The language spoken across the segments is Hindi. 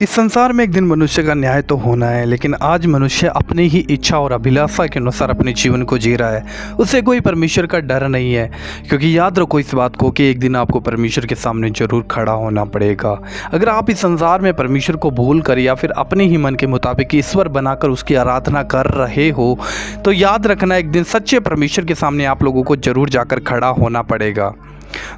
इस संसार में एक दिन मनुष्य का न्याय तो होना है, लेकिन आज मनुष्य अपनी ही इच्छा और अभिलाषा के अनुसार अपने जीवन को जी रहा है। उसे कोई परमेश्वर का डर नहीं है, क्योंकि याद रखो इस बात को कि एक दिन आपको परमेश्वर के सामने जरूर खड़ा होना पड़ेगा। अगर आप इस संसार में परमेश्वर को भूल कर या फिर अपने ही मन के मुताबिक ईश्वर बनाकर उसकी आराधना कर रहे हो, तो याद रखना एक दिन सच्चे परमेश्वर के सामने आप लोगों को जरूर जाकर खड़ा होना पड़ेगा।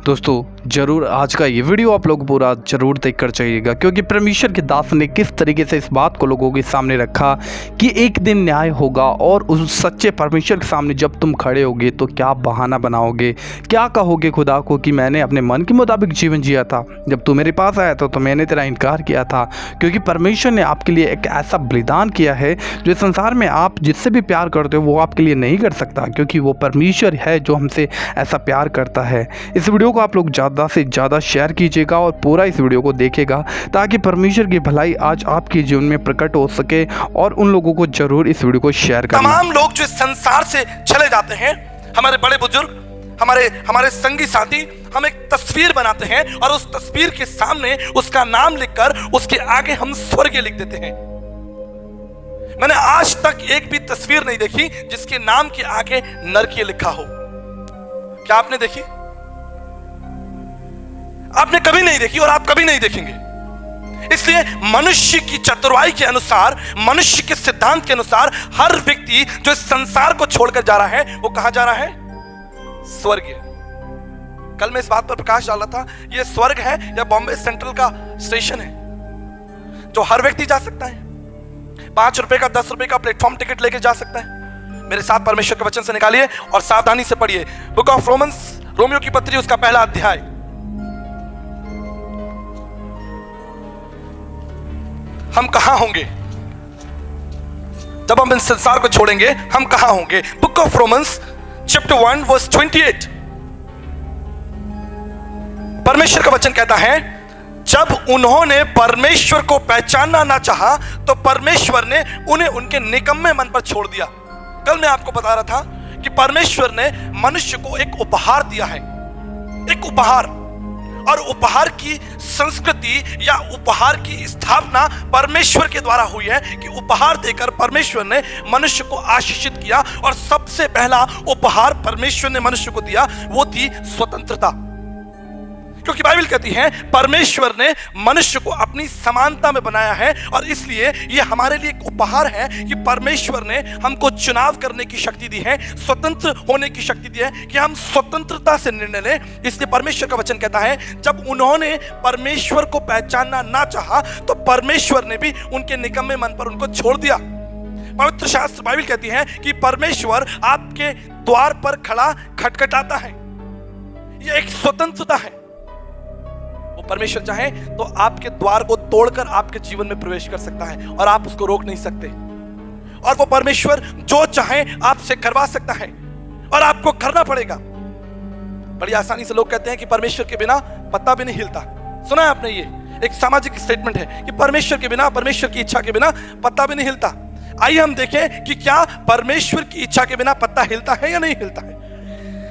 दोस्तों, ज़रूर आज का ये वीडियो आप लोग पूरा ज़रूर देख कर चाहिएगा, क्योंकि परमेश्वर के दास ने किस तरीके से इस बात को लोगों के सामने रखा कि एक दिन न्याय होगा और उस सच्चे परमेश्वर के सामने जब तुम खड़े होगे तो क्या बहाना बनाओगे, क्या कहोगे खुदा को कि मैंने अपने मन के मुताबिक जीवन जिया था, जब तू मेरे पास आया था तो मैंने तेरा इनकार किया था। क्योंकि परमेश्वर ने आपके लिए एक ऐसा बलिदान किया है जो इस संसार में आप जिससे भी प्यार करते हो वो आपके लिए नहीं कर सकता, क्योंकि वो परमेश्वर है जो हमसे ऐसा प्यार करता है। इस वीडियो को आप लोग ज़्यादा से ज़्यादा शेयर कीजिएगा और पूरा इस वीडियो को देखेगा, ताकि परमेश्वर की भलाई आज आपके जीवन में प्रकट हो सके। और उन लोगों को जरूर इस वीडियो को शेयर करना। तमाम लोग जो इस संसार से चले जाते हैं, हमारे बड़े बुजुर्ग, हमारे संगी साथी, हम एक तस्वीर बनाते हैं और उस तस्वीर के सामने उसका नाम लिखकर उसके आगे हम स्वर्ग लिख देते हैं। मैंने आज तक एक भी तस्वीर नहीं देखी जिसके नाम के आगे नरकीय लिखा हो। क्या आपने देखी? आपने कभी नहीं देखी और आप कभी नहीं देखेंगे। इसलिए मनुष्य की चतुराई के अनुसार, मनुष्य के सिद्धांत के अनुसार हर व्यक्ति जो इस संसार को छोड़कर जा रहा है वो कहां जा रहा है? स्वर्ग। कल मैं इस बात पर प्रकाश डाला था, ये स्वर्ग है या बॉम्बे सेंट्रल का स्टेशन है जो हर व्यक्ति जा सकता है। 5 रुपए का 10 रुपए का प्लेटफॉर्म टिकट लेके जा सकता है। मेरे साथ परमेश्वर के वचन से निकालिए और सावधानी से पढ़िए। बुक ऑफ रोमन्स, रोमियो की पत्री, उसका पहला अध्याय। हम कहां होंगे जब हम इस संसार को छोड़ेंगे? हम कहां होंगे? Book of Romans chapter 1 verse 28। परमेश्वर का वचन कहता है, जब उन्होंने परमेश्वर को पहचानना ना चाहा तो परमेश्वर ने उन्हें उनके निकम्मे मन पर छोड़ दिया। कल मैं आपको बता रहा था कि परमेश्वर ने मनुष्य को एक उपहार दिया है, एक उपहार। और उपहार की संस्कृति या उपहार की स्थापना परमेश्वर के द्वारा हुई है कि उपहार देकर परमेश्वर ने मनुष्य को आशीषित किया। और सबसे पहला उपहार परमेश्वर ने मनुष्य को दिया वो थी स्वतंत्रता। क्योंकि बाइबल कहती है परमेश्वर ने मनुष्य को अपनी समानता में बनाया है, और इसलिए यह हमारे लिए एक उपहार है कि परमेश्वर ने हमको चुनाव करने की शक्ति दी है, स्वतंत्र होने की शक्ति दी है कि हम स्वतंत्रता से निर्णय लें। इसलिए परमेश्वर का वचन कहता है, जब उन्होंने परमेश्वर को पहचानना ना चाहा तो परमेश्वर ने भी उनके निकम्मे मन पर उनको छोड़ दिया। पवित्र शास्त्र बाइबल कहती है कि परमेश्वर आपके द्वार पर खड़ा खटखटाता है। यह एक स्वतंत्रता है। वो परमेश्वर चाहे तो आपके द्वार को तोड़कर आपके जीवन में प्रवेश कर सकता है और आप उसको रोक नहीं सकते। और वो परमेश्वर जो चाहे आपसे करवा सकता है और आपको करना पड़ेगा। बड़ी आसानी से लोग कहते हैं कि परमेश्वर के बिना पत्ता भी नहीं हिलता। सुना है आपने? ये एक सामाजिक स्टेटमेंट है कि परमेश्वर के बिना, परमेश्वर की इच्छा के बिना पत्ता भी नहीं हिलता। आइए हम देखें कि क्या परमेश्वर की इच्छा के बिना पत्ता हिलता है या नहीं हिलता है।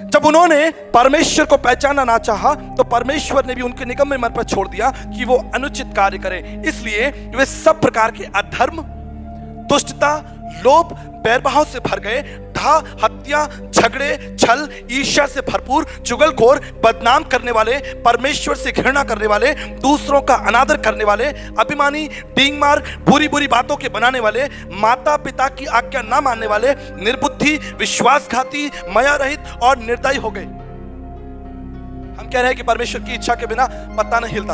जब उन्होंने परमेश्वर को पहचानना ना चाहा तो परमेश्वर ने भी उनके निकम्मे मन पर छोड़ दिया कि वो अनुचित कार्य करें। इसलिए वे सब प्रकार के अधर्म, दुष्टता, लोभ, बैरभाव से भर गए, ढा, हत्या, झगड़े, छल, ईर्ष्या से भरपूर, चुगलखोर, बदनाम करने वाले, परमेश्वर से घृणा करने वाले, दूसरों का अनादर करने वाले, अभिमानी, डींगमार, बुरी बुरी बातों के बनाने वाले, माता पिता की आज्ञा ना मानने वाले, निर्बुद्धि, विश्वासघाती, माया रहित और निर्दयी हो गए। हम कह रहे हैं कि परमेश्वर की इच्छा के बिना पत्ता नहीं हिलता।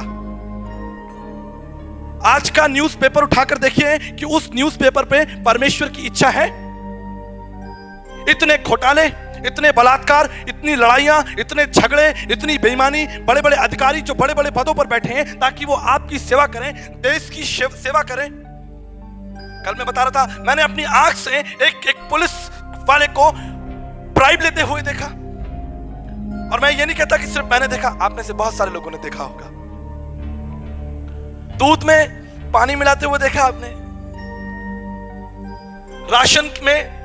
आज का न्यूज़पेपर उठाकर देखिए कि उस न्यूज़पेपर पे परमेश्वर की इच्छा है। इतने घोटाले, इतने बलात्कार, इतनी लड़ाइयां, इतने झगड़े, इतनी बेईमानी, बड़े बड़े अधिकारी जो बड़े बड़े पदों पर बैठे हैं ताकि वो आपकी सेवा करें, देश की सेवा करें। कल मैं बता रहा था, मैंने अपनी आंख से एक पुलिस वाले को ब्राइब लेते हुए देखा। और मैं ये नहीं कहता कि सिर्फ मैंने देखा, आप में से बहुत सारे लोगों ने देखा होगा। दूध में पानी मिलाते हुए देखा आपने, राशन में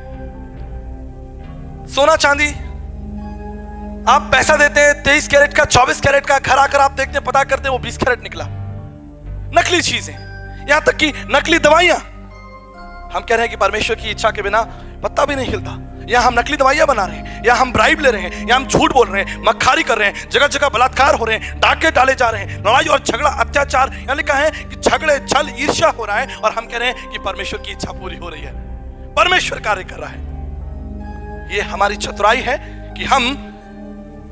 सोना चांदी, आप पैसा देते हैं 23 कैरेट का, 24 कैरेट का, घर आकर आप देखते हैं, पता करते हैं वो 20 कैरेट निकला। नकली चीजें, यहां तक कि नकली दवाइयां। हम कह रहे हैं कि परमेश्वर की इच्छा के बिना पत्ता भी नहीं हिलता। या हम नकली दवाइयां बना रहे हैं, या हम ब्राइब ले रहे हैं, या हम झूठ बोल रहे हैं, मक्खारी कर रहे हैं, जगह जगह बलात्कार हो रहे हैं, डाके डाले जा रहे हैं, लड़ाई और झगड़ा, अत्याचार, यहाँ लिखा है कि झगड़े, छल, ईर्ष्या हो रहा है, और हम कह रहे हैं कि परमेश्वर की इच्छा पूरी हो रही है, परमेश्वर कार्य कर रहा है। ये हमारी चतुराई है कि हम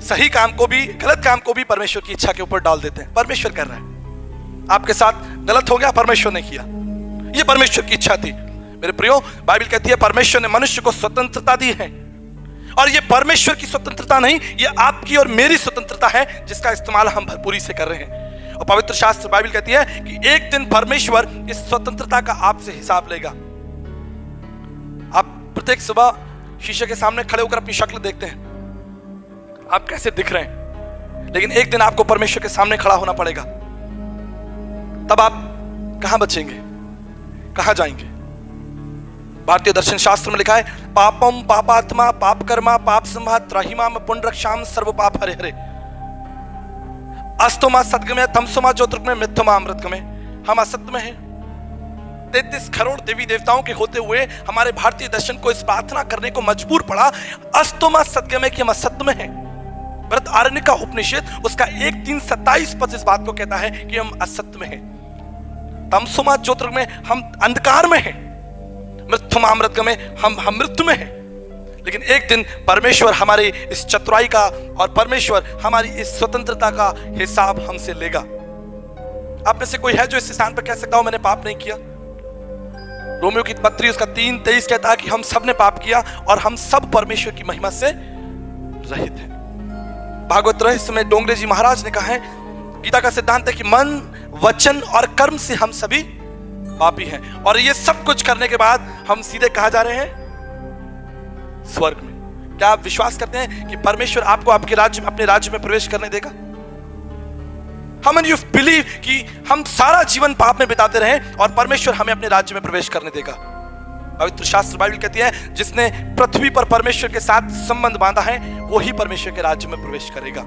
सही काम को भी, गलत काम को भी परमेश्वर की इच्छा के ऊपर डाल देते हैं। परमेश्वर कर रहा है, आपके साथ गलत हो गया, परमेश्वर ने किया, ये परमेश्वर की इच्छा थी। मेरे प्रियो, बाइबल कहती है परमेश्वर ने मनुष्य को स्वतंत्रता दी है, और ये परमेश्वर की स्वतंत्रता नहीं, ये आपकी और मेरी स्वतंत्रता है, जिसका इस्तेमाल हम भरपूरी से कर रहे हैं। और पवित्र शास्त्र बाइबल कहती है कि एक दिन परमेश्वर इस स्वतंत्रता का आपसे हिसाब लेगा। आप प्रत्येक सुबह शीशे के सामने खड़े होकर अपनी शक्ल देखते हैं, आप कैसे दिख रहे हैं, लेकिन एक दिन आपको परमेश्वर के सामने खड़ा होना पड़ेगा। तब आप कहां बचेंगे, कहां जाएंगे? भारतीय दर्शन शास्त्र में लिखा है, पापम पापात्मा पाप कर्मा पाप संभा त्राहिमा में पुण्यरक्षाम सर्व पाप हरे हरे, अस्तोमा सद्गमय तमसोमा ज्योतिर्गमय मिथ्यमा अमृतगमय। हम असत्य में हैं। 33 करोड़ देवी देवताओं के होते हुए हमारे भारतीय दर्शन को इस प्रार्थना करने को मजबूर पड़ा, अस्तोमा सद्गमय कि हम असत्य में हैं। भरत आरण्य का उपनिषद उसका 1:3-27 पद इस बात को कहता है कि हम असत्य में हैं। तमसोमा ज्योतिर्गमय हम अंधकार में हैं, मृत्युमा अमृतगमय हम मृत्यु में हैं। लेकिन एक दिन परमेश्वर हमारी इस चतुराई का और परमेश्वर हमारी इस स्वतंत्रता का हिसाब हमसे लेगा। आप में से कोई है जो इस स्थान पर कह सकता हो मैंने पाप नहीं किया? रोमियो की पत्री उसका 3:23 कहता है कि हम सब ने पाप किया और हम सब परमेश्वर की महिमा से रहित हैं। भागवत रहस्य में डोंगरे जी महाराज ने कहा है, गीता का सिद्धांत है कि मन, वचन और कर्म से हम सभी पापी हैं, और ये सब कुछ करने के बाद हम सीधे कहां जा रहे हैं? स्वर्ग में। क्या आप विश्वास करते हैं कि परमेश्वर आपको आपके राज्य में, अपने राज्य में प्रवेश करने देगा? How many of you believe कि हम सारा जीवन पाप में बिताते रहें और परमेश्वर हमें अपने राज्य में प्रवेश करने देगा? पवित्र शास्त्र बाइबल कहती है, जिसने पृथ्वी पर परमेश्वर के साथ संबंध बांधा है वो ही परमेश्वर के राज्य में प्रवेश करेगा।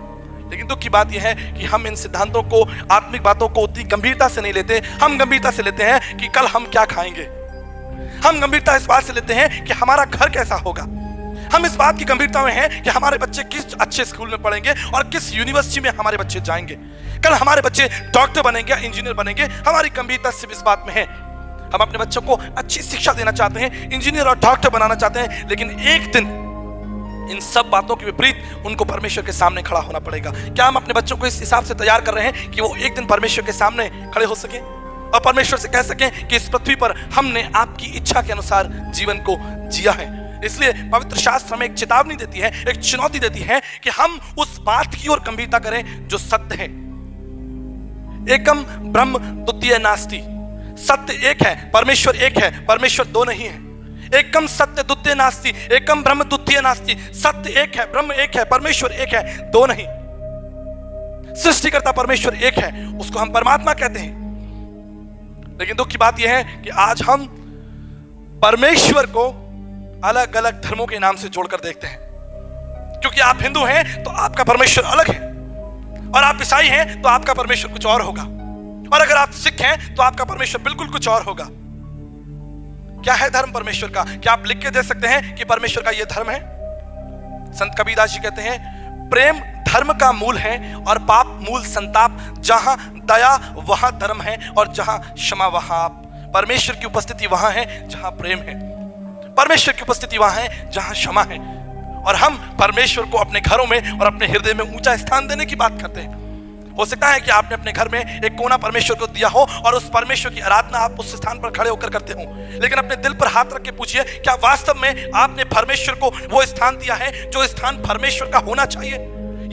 लेकिन दुख की बात यह है कि हम इन सिद्धांतों को, आत्मिक बातों को उतनी गंभीरता से नहीं लेते। हम गंभीरता से लेते हैं कि कल हम क्या खाएंगे, हम गंभीरता इस बात से लेते हैं कि हमारा घर कैसा होगा, हम इस बात की गंभीरता में हैं कि हमारे बच्चे किस अच्छे स्कूल में पढ़ेंगे और किस यूनिवर्सिटी में हमारे बच्चे जाएंगे, कल हमारे बच्चे डॉक्टर बनेंगे, इंजीनियर बनेंगे। हमारी गंभीरता सिर्फ इस बात में है, हम अपने बच्चों को अच्छी शिक्षा देना चाहते हैं, इंजीनियर और डॉक्टर बनाना चाहते हैं, लेकिन एक दिन इन सब बातों के विपरीत उनको परमेश्वर के सामने खड़ा होना पड़ेगा। क्या हम अपने बच्चों को इस हिसाब से तैयार कर रहे हैं कि वो एक दिन परमेश्वर के सामने खड़े हो सकें और परमेश्वर से कह सकें कि इस पृथ्वी पर हमने आपकी इच्छा के अनुसार जीवन को जिया है? इसलिए पवित्र शास्त्र हमें एक चेतावनी देती है, एक चुनौती देती है कि हम उस बात की ओर गंभीरता करें जो सत्य है। एकम ब्रह्म द्वितीय नास्ति, सत्य एक है, परमेश्वर एक है, परमेश्वर दो नहीं है। एकम सत्य द्वितीय नास्ति, एकम ब्रह्म द्वितीय नास्ति, सत्य एक है, ब्रह्म एक है, परमेश्वर एक है, दो नहीं। सृष्टिकर्ता परमेश्वर एक है, उसको हम परमात्मा कहते हैं। लेकिन दुख की बात यह है कि आज हम परमेश्वर को अलग अलग धर्मों के नाम से जोड़कर देखते हैं। क्योंकि आप हिंदू हैं तो आपका परमेश्वर अलग है, और आप ईसाई हैं तो आपका परमेश्वर कुछ और होगा, और अगर आप सिख हैं तो आपका परमेश्वर बिल्कुल कुछ और होगा। क्या है धर्म परमेश्वर का? क्या आप लिख के दे सकते हैं कि परमेश्वर का यह धर्म है? संत कबीरदास जी कहते हैं, प्रेम धर्म का मूल है और पाप मूल संताप। जहां दया वहां धर्म है, और जहां क्षमा वहां आप। परमेश्वर की उपस्थिति वहां है जहां प्रेम है, परमेश्वर की उपस्थिति वहां है जहां क्षमा है। और हम परमेश्वर को अपने घरों में और अपने हृदय में ऊंचा स्थान देने की बात करते हैं। हो सकता है कि आपने अपने घर में एक कोना परमेश्वर को दिया हो और उस परमेश्वर की आराधना आप उस स्थान पर खड़े होकर करते हो, लेकिन अपने दिल पर हाथ रख के पूछिए, क्या वास्तव में आपने परमेश्वर को वो स्थान दिया है जो स्थान परमेश्वर का होना चाहिए?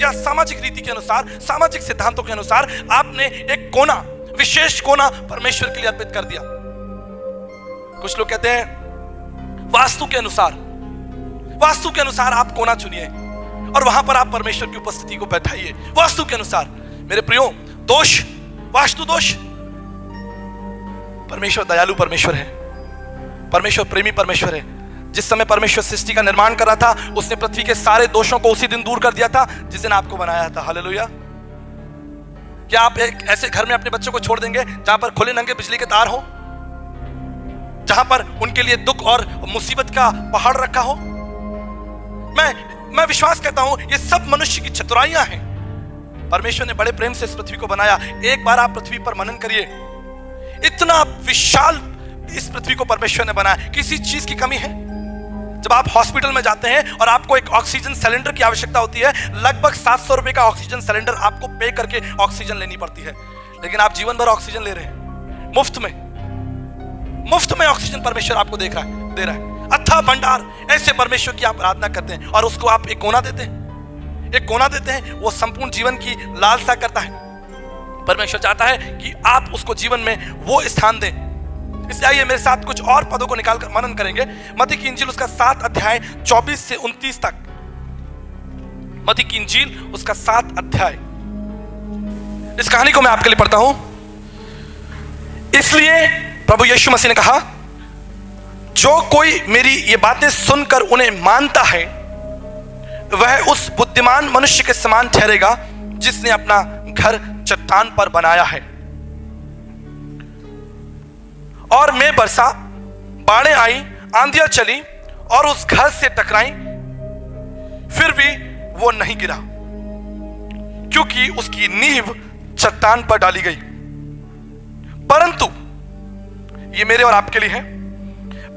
या सामाजिक रीति के अनुसार, सामाजिक सिद्धांतों के अनुसार आपने एक कोना, विशेष कोना परमेश्वर के लिए अर्पित कर दिया? कुछ लोग कहते हैं वास्तु के अनुसार आप कोना चुनिए और वहां पर आप परमेश्वर की उपस्थिति को बैठाइए वास्तु के अनुसार। मेरे प्रियो, दोष, वास्तु दोष। परमेश्वर दयालु परमेश्वर है, परमेश्वर प्रेमी परमेश्वर है। जिस समय परमेश्वर सृष्टि का निर्माण कर रहा था, उसने पृथ्वी के सारे दोषों को उसी दिन दूर कर दिया था जिस दिन आपको बनाया था। हालेलुया। क्या आप एक ऐसे घर में अपने बच्चों को छोड़ देंगे जहां पर खुले नंगे बिजली के तार हो, जहां पर उनके लिए दुख और मुसीबत का पहाड़ रखा हो? मैं विश्वास करता हूं ये सब मनुष्य की चतुराइयां हैं। परमेश्वर ने बड़े प्रेम से इस पृथ्वी को बनाया। एक बार आप पृथ्वी पर मनन करिए, इतना विशाल इस पृथ्वी को परमेश्वर ने बनाया। किसी चीज की कमी है? जब आप हॉस्पिटल में जाते हैं और आपको एक ऑक्सीजन सिलेंडर की आवश्यकता होती है, लगभग 700 रुपए का ऑक्सीजन सिलेंडर आपको पे करके ऑक्सीजन लेनी पड़ती है, लेकिन आप जीवन भर ऑक्सीजन ले रहे हैं मुफ्त में ऑक्सीजन परमेश्वर आपको दे रहा है। अथाह भंडार, ऐसे परमेश्वर की आप आराधना करते हैं और उसको आप एक कोना देते हैं। वो संपूर्ण जीवन की लालसा करता है। परमेश्वर चाहता है कि आप उसको जीवन में वो स्थान दें। इसलिए आइए मेरे साथ कुछ और पदों को निकालकर मनन करेंगे। मत्ती की इंजील उसका 7 अध्याय 24 से 29 तक। मत्ती की इंजील उसका 7 अध्याय। इस कहानी को मैं आपके लिए पढ़ता हूं। इसलिए प्रभु यीशु मसीह ने कहा, जो कोई मेरी ये बातें सुनकर उन्हें मानता है वह उस बुद्धिमान मनुष्य के समान ठहरेगा जिसने अपना घर चट्टान पर बनाया है। और मैं बरसा, बाढ़ें आई, आंधियां चली और उस घर से टकराई, फिर भी वो नहीं गिरा, क्योंकि उसकी नींव चट्टान पर डाली गई। परंतु ये मेरे और आपके लिए है,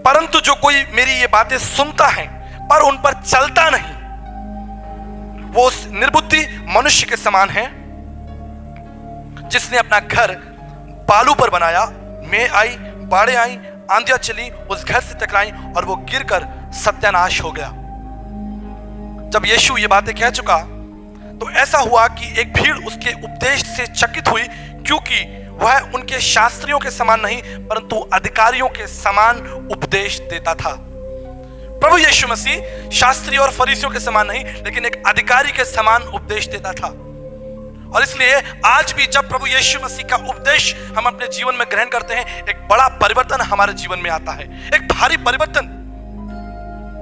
परंतु जो कोई मेरी ये बातें सुनता है पर उन पर चलता नहीं, वो उस निर्बुद्धि मनुष्य के समान है जिसने अपना घर बालू पर बनाया। मैं आई, बाढ़ें आई, आंधियां चली, उस घर से टकराई और वो गिरकर सत्यानाश हो गया। जब यीशु ये बातें कह चुका तो ऐसा हुआ कि एक भीड़ उसके उपदेश से चकित हुई, क्योंकि वह उनके शास्त्रियों के समान नहीं परंतु अधिकारियों के समान उपदेश देता था। प्रभु यीशु मसीह शास्त्री और फरीसियों के समान नहीं, लेकिन एक अधिकारी के समान उपदेश देता था। और इसलिए आज भी जब प्रभु यीशु मसीह का उपदेश हम अपने जीवन में ग्रहण करते हैं, एक बड़ा परिवर्तन हमारे जीवन में आता है, एक भारी परिवर्तन।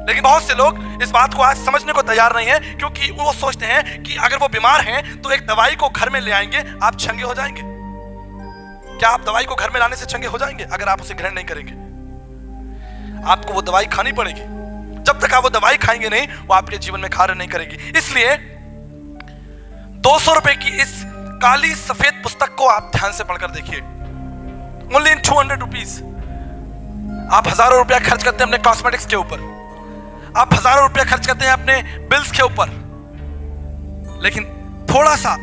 लेकिन बहुत से लोग इस बात को आज समझने को तैयार नहीं है, क्योंकि वो सोचते हैं कि अगर वो बीमार हैं तो एक दवाई को घर में ले आएंगे, आप चंगे हो जाएंगे। क्या आप दवाई को घर में लाने से चंगे हो जाएंगे? अगर आप उसे ग्रहण नहीं करेंगे, आपको वो दवाई खानी पड़ेगी। जब तक आप वो दवाई खाएंगे नहीं, वो आपके जीवन में कार्य नहीं करेगी। इसलिए 200 रुपए की इस काली सफेद पुस्तक को आप ध्यान से पढ़कर देखिए। Only in 200 rupees. आप हजारों रुपया खर्च करते हैं अपने कॉस्मेटिक्स के ऊपर, आप हजारों रुपया खर्च करते हैं अपने बिल्स के ऊपर, लेकिन थोड़ा सा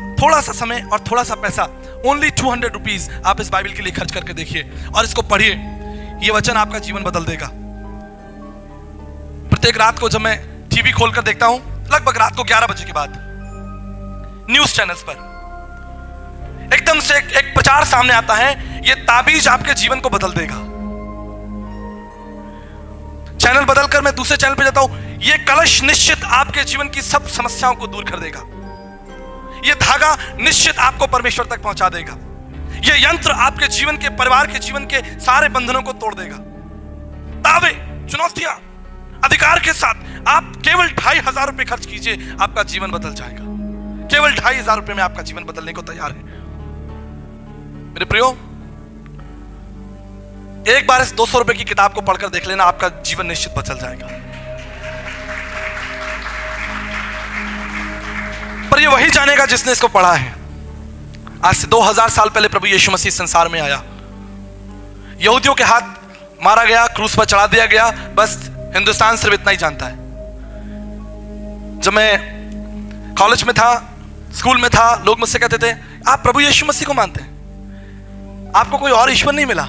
समय और थोड़ा सा पैसा, ओनली 200 रुपीज आप इस बाइबल के लिए खर्च करके देखिए और इसको पढ़िए। ये वचन आपका जीवन बदल देगा। प्रत्येक रात को जब मैं टीवी खोलकर देखता हूं, लगभग रात को 11 बजे के बाद न्यूज चैनल्स पर एकदम से एक प्रचार सामने आता है, ये ताबीज आपके जीवन को बदल देगा। चैनल बदलकर मैं दूसरे चैनल पे जाता हूं, ये कलश निश्चित आपके जीवन की सब समस्याओं को दूर कर देगा, ये धागा निश्चित आपको परमेश्वर तक पहुंचा देगा, ये यंत्र आपके जीवन के, परिवार के जीवन के सारे बंधनों को तोड़ देगा। दावे, चुनौतियां, अधिकार के साथ आप केवल 2500 रुपए खर्च कीजिए, आपका जीवन बदल जाएगा। केवल 2500 रुपए में आपका जीवन बदलने को तैयार है। मेरे प्रियो, एक बार इस 200 रुपए की किताब को पढ़कर देख लेना, आपका जीवन निश्चित बदल जाएगा। पर ये वही जानेगा जिसने इसको पढ़ा है। आज से 2000 साल पहले प्रभु यीशु मसीह संसार में आया, यहूदियों के हाथ मारा गया, क्रूस पर चढ़ा दिया गया। बस हिंदुस्तान सिर्फ इतना ही जानता है। जब मैं कॉलेज में था, स्कूल में था, लोग मुझसे कहते थे, आप प्रभु यीशु मसीह को मानते हैं, आपको कोई और ईश्वर नहीं मिला?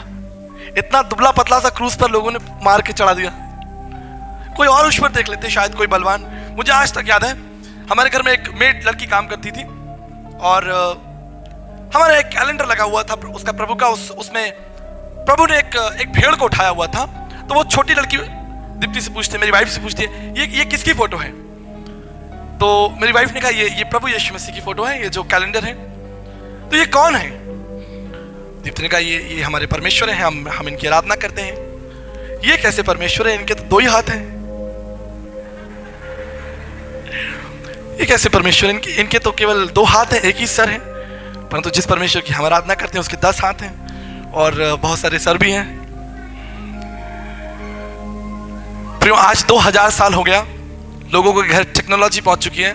इतना दुबला पतला सा क्रूस पर लोगों ने मार के चढ़ा दिया, कोई और ईश्वर देख लेते, शायद कोई बलवान। मुझे आज तक याद है, हमारे घर में एक मेड लड़की काम करती थी और हमारा एक कैलेंडर लगा हुआ था उसका प्रभु का, उसमें प्रभु ने एक भेड़ को उठाया हुआ था। तो वो छोटी लड़की दीप्ति से पूछती है, मेरी वाइफ से पूछती है, ये किसकी फोटो है? तो मेरी वाइफ ने कहा, ये प्रभु यीशु मसीह की फोटो है, ये जो कैलेंडर है। तो ये कौन है? दीप्ति ने कहा, ये हमारे परमेश्वर हैं, हम इनकी आराधना करते हैं। ये कैसे परमेश्वर है? इनके तो 2 ही हाथ हैं। ये कैसे परमेश्वर? इनके तो केवल 2 हाथ हैं, एक ही सर है। परंतु जिस परमेश्वर की हम आराधना करते हैं उसके 10 हाथ हैं और बहुत सारे सर भी हैं। प्रियो, आज 2000 साल हो गया, लोगों के घर टेक्नोलॉजी पहुंच चुकी है,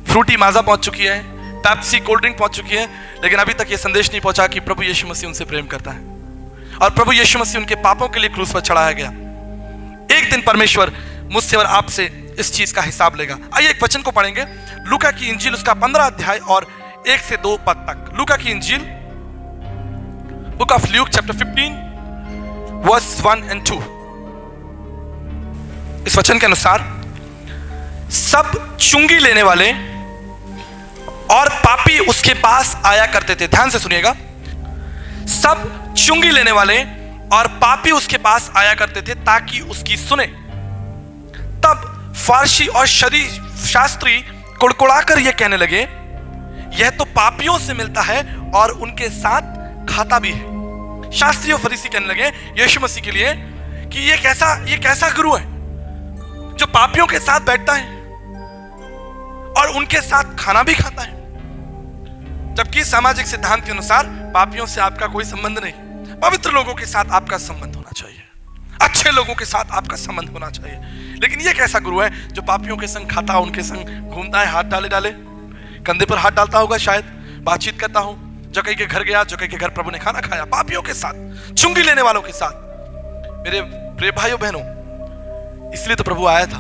फ्रूटी माजा पहुंच चुकी है, पेप्सी कोल्ड ड्रिंक पहुंच चुकी है, लेकिन अभी तक ये संदेश नहीं पहुंचा कि प्रभु यीशु मसीह उनसे प्रेम करता है और प्रभु यीशु मसीह उनके पापों के लिए क्रूस पर चढ़ाया गया। एक दिन परमेश्वर मुझसे और आपसे इस चीज का हिसाब लेगा। आइए एक वचन को पढ़ेंगे, लूका की इंजील उसका 15 अध्याय और 1 से 2 पद तक। लूका की इंजील, book of Luke chapter 15 verse 1 and 2। इस वचन के अनुसार, सब चुंगी लेने वाले और पापी उसके पास आया करते थे। ध्यान से सुनिएगा, सब चुंगी लेने वाले और पापी उसके पास आया करते थे ताकि उसकी सुने। तब फारसी और शास्त्री कुड़कुड़ाकर यह कहने लगे, यह तो पापियों से मिलता है और उनके साथ खाता भी है। शास्त्री और फरीसी कहने लगे यीशु मसीह के लिए कि ये कैसा गुरु है जो पापियों के साथ बैठता है और उनके साथ खाना भी खाता है। जबकि सामाजिक सिद्धांत के अनुसार पापियों से आपका कोई संबंध नहीं, पवित्र लोगों के साथ आपका संबंध होना चाहिए, अच्छे लोगों के साथ आपका संबंध होना चाहिए। लेकिन ये कैसा गुरु है जो पापियों के संग खाता, उनके संग घूमता है, हाथ डाले कंधे पर हाथ डालता होगा, शायद बातचीत करता हो, जकई के घर गया, जकई के घर प्रभु ने खाना खाया, पापियों के साथ, चुंगी लेने वालों के साथ। मेरे प्रिय भाइयों बहनों, इसलिए तो प्रभु आया था,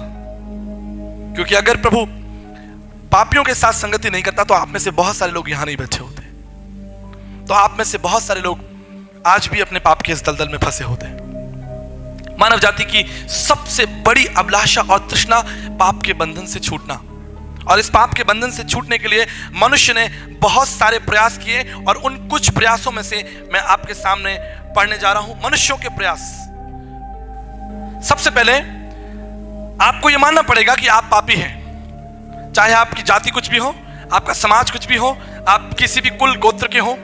क्योंकि अगर प्रभु पापियों के साथ संगति नहीं करता तो आप में से बहुत सारे लोग यहां नहीं बैठे होते, तो आप में से बहुत सारे लोग आज भी अपने पाप के इस दलदल में फंसे होते। मानव जाति की सबसे बड़ी अभिलाषा और तृष्णा पाप के बंधन से छूटना, और इस पाप के बंधन से छूटने के लिए मनुष्य ने बहुत सारे प्रयास किए, और उन कुछ प्रयासों में से मैं आपके सामने पढ़ने जा रहा हूं। मनुष्यों के प्रयास। सबसे पहले आपको यह मानना पड़ेगा कि आप पापी हैं, चाहे आपकी जाति कुछ भी हो, आपका समाज कुछ भी हो, आप किसी भी कुल गोत्र के हो।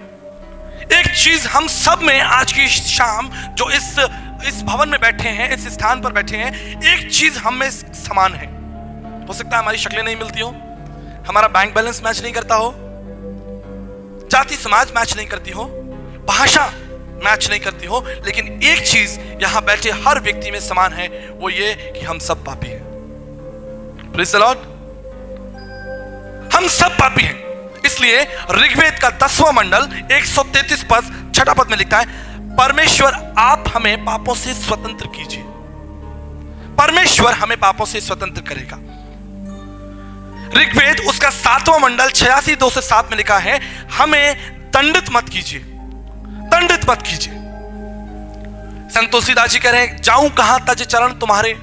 एक चीज हम सब में आज की शाम जो इस भवन में बैठे हैं, इस स्थान पर बैठे हैं, एक चीज हम में समान है। हो सकता है हमारी शक्लें नहीं मिलती हो, हमारा बैंक बैलेंस मैच नहीं करता हो, जाति समाज मैच नहीं करती हो, भाषा मैच नहीं करती हो, लेकिन एक चीज यहां बैठे हर व्यक्ति में समान है, वो ये कि हम सब पापी हैं। Praise the Lord. हम सब पापी हैं। इसलिए ऋग्वेद का 10वां मंडल 133 पद 6 पद में लिखता है, परमेश्वर आप हमें पापों से स्वतंत्र कीजिए। परमेश्वर हमें पापों से स्वतंत्र करेगा। ऋग्वेद उसका 7वां मंडल 86 2 से 7 में लिखा है, हमें दंडित मत कीजिए, दंडित मत कीजिए। संत तुलसीदास जी कह रहे हैं, जाऊं कहां तज चरण तुम्हारे,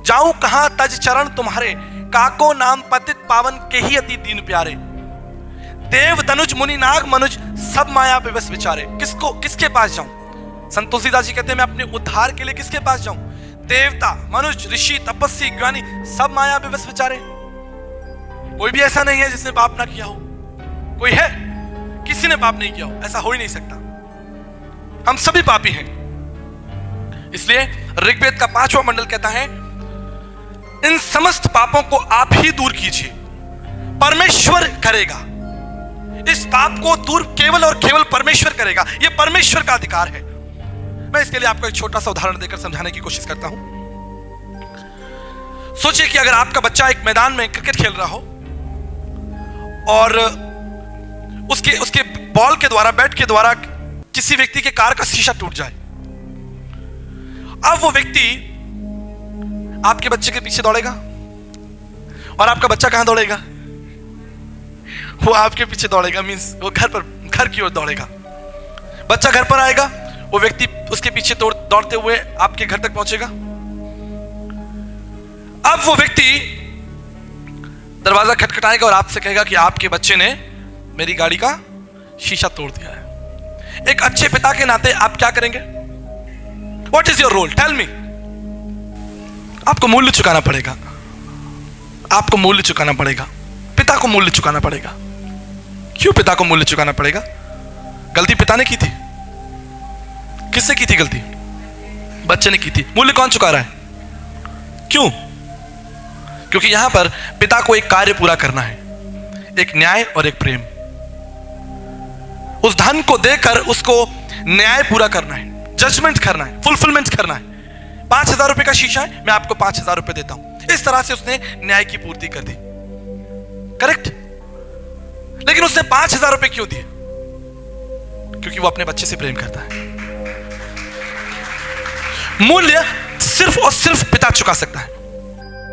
जाऊं कहां तज चरण तुम्हारे, काको नाम पतित पावन के ही अति दीन प्यारे। देव तनुज मुनि नाग मनुज सब माया विवश विचारे। किसके पास जाऊं? संत तुलसीदास जी कहते हैं, मैं अपने उद्धार के लिए किसके पास जाऊं? देवता, मनुज, ऋषि, तपस्वी, ज्ञानी सब माया विवश विचारे। कोई भी ऐसा नहीं है जिसने पाप ना किया हो। कोई है? किसी ने पाप नहीं किया हो, ऐसा हो ही नहीं सकता। हम सभी पापी हैं। इसलिए ऋग्वेद का 5वां मंडल कहता है, इन समस्त पापों को आप ही दूर कीजिए, परमेश्वर करेगा। इस पाप को दूर केवल और केवल परमेश्वर करेगा। यह परमेश्वर का अधिकार है। मैं इसके लिए आपको एक छोटा सा उदाहरण देकर समझाने की कोशिश करता हूं। सोचिए कि अगर आपका बच्चा एक मैदान में क्रिकेट खेल रहा हो और उसके बॉल के द्वारा, बैट के द्वारा किसी व्यक्ति के कार का शीशा टूट जाए। अब वो व्यक्ति आपके बच्चे के पीछे दौड़ेगा और आपका बच्चा कहां दौड़ेगा? वो आपके पीछे दौड़ेगा, मींस वो घर की ओर दौड़ेगा। बच्चा घर पर आएगा, वो व्यक्ति उसके पीछे दौड़ते हुए आपके घर तक पहुंचेगा। अब वो व्यक्ति दरवाजा खटखटाएगा और आपसे कहेगा कि आपके बच्चे ने मेरी गाड़ी का शीशा तोड़ दिया है। एक अच्छे पिता के नाते आप क्या करेंगे? What is your role? Tell me. आपको मूल्य चुकाना पड़ेगा। आपको मूल्य चुकाना पड़ेगा। पिता को मूल्य चुकाना पड़ेगा। क्यों पिता को मूल्य चुकाना पड़ेगा? गलती पिता ने की थी। किसने की थी गलती? बच्चे ने की थी। मूल्य कौन चुका रहा है? क्यों? क्योंकि यहां पर पिता को एक कार्य पूरा करना है, एक न्याय और एक प्रेम। उस धन को देकर उसको न्याय पूरा करना है, जजमेंट करना है, फुलफिलमेंट करना है। 5,000 रुपए का शीशा है, मैं आपको 5,000 रुपए देता हूं। इस तरह से उसने न्याय की पूर्ति कर दी, करेक्ट। लेकिन उसने 5,000 रुपए क्यों दिए? क्योंकि वो अपने बच्चे से प्रेम करता है। मूल्य सिर्फ और सिर्फ पिता चुका सकता है।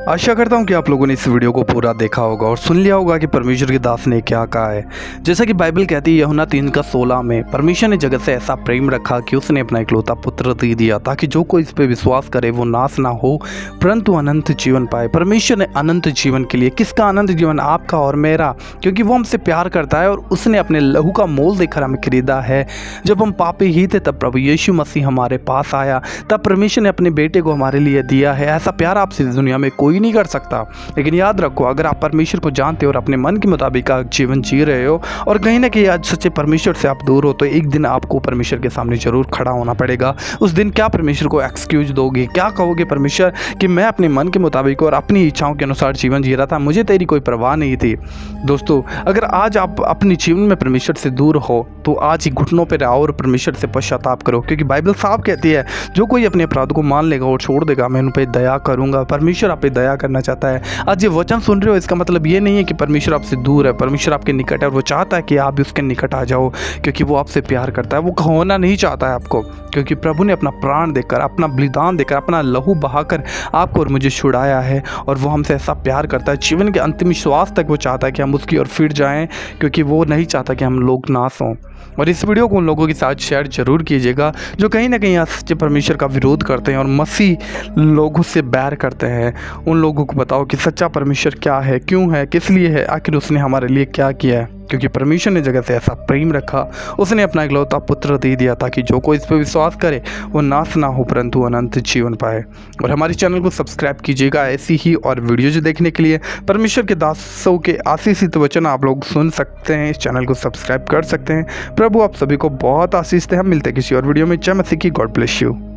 आशा करता हूँ कि आप लोगों ने इस वीडियो को पूरा देखा होगा और सुन लिया होगा कि परमेश्वर के दास ने क्या कहा है। जैसा कि बाइबल कहती है यूहन्ना 3:16 में, परमेश्वर ने जगत से ऐसा प्रेम रखा कि उसने अपना इकलौता पुत्र दे दिया ताकि जो कोई इस पर विश्वास करे वो नाश ना हो परंतु अनंत जीवन पाए। परमेश्वर ने अनंत जीवन के लिए, किसका अनंत जीवन? आपका और मेरा, क्योंकि वो हमसे प्यार करता है और उसने अपने लहू का मोल देकर हमें खरीदा है। जब हम पापी ही थे तब प्रभु यीशु मसीह हमारे पास आया, तब परमेश्वर ने अपने बेटे को हमारे लिए दिया है। ऐसा प्यार आपसे इस दुनिया में कोई नहीं कर सकता। लेकिन याद रखो, अगर आप परमेश्वर को जानते हो और अपने मन के मुताबिक जीवन जी रहे हो और कहीं ना कहीं आज सच्चे परमेश्वर से आप दूर हो, तो एक दिन आपको परमेश्वर के सामने जरूर खड़ा होना पड़ेगा। उस दिन क्या परमेश्वर को एक्सक्यूज दोगे? क्या कहोगे परमेश्वर कि मैं अपने मन के मुताबिक और अपनी इच्छाओं के अनुसार जीवन जी रहा था, मुझे तेरी कोई परवाह नहीं थी। दोस्तों, अगर आज आप अपने जीवन में परमेश्वर से दूर हो तो आज ही घुटनों पर आओ और परमेश्वर से पश्चाताप करो, क्योंकि बाइबल साफ कहती है जो कोई अपने अपराध को मान लेगा और छोड़ देगा, मैं उन पर दया करूंगा। परमेश्वर आप पे दया करना चाहता है। आज ये वचन सुन रहे हो, इसका मतलब ये नहीं है कि परमेश्वर आपसे दूर है। परमेश्वर आपके निकट है और वो चाहता है कि आप भी उसके निकट आ जाओ, क्योंकि वो आपसे प्यार करता है। वो खोना नहीं चाहता है आपको, क्योंकि प्रभु ने अपना प्राण देकर, अपना बलिदान देकर, अपना लहू बहाकर आपको और मुझे छुड़ाया है। और वो हमसे ऐसा प्यार करता है, जीवन के अंतिम श्वास तक वो चाहता है कि हम उसकी ओर फिर जाएं, क्योंकि वो नहीं चाहता कि हम लोग नाश हों। और इस वीडियो को उन लोगों के साथ शेयर जरूर कीजिएगा जो कहीं ना कहीं सच्चे परमेश्वर का विरोध करते हैं और मसीह लोगों से बैर करते हैं। उन लोगों को बताओ कि सच्चा परमेश्वर क्या है, क्यों है, किस लिए है, आखिर उसने हमारे लिए क्या किया है। क्योंकि परमेश्वर ने जगत से ऐसा प्रेम रखा, उसने अपना इकलौता पुत्र दे दिया ताकि जो कोई इस पर विश्वास करे वो नाश ना हो परंतु अनंत जीवन पाए। और हमारे चैनल को सब्सक्राइब कीजिएगा ऐसी ही और वीडियोज देखने के लिए। परमेश्वर के दासों के आशीषित वचन आप लोग सुन सकते हैं, इस चैनल को सब्सक्राइब कर सकते हैं। प्रभु आप सभी को बहुत आशीष दे। हम मिलते हैं किसी और वीडियो में। जय मसीह की। God bless you.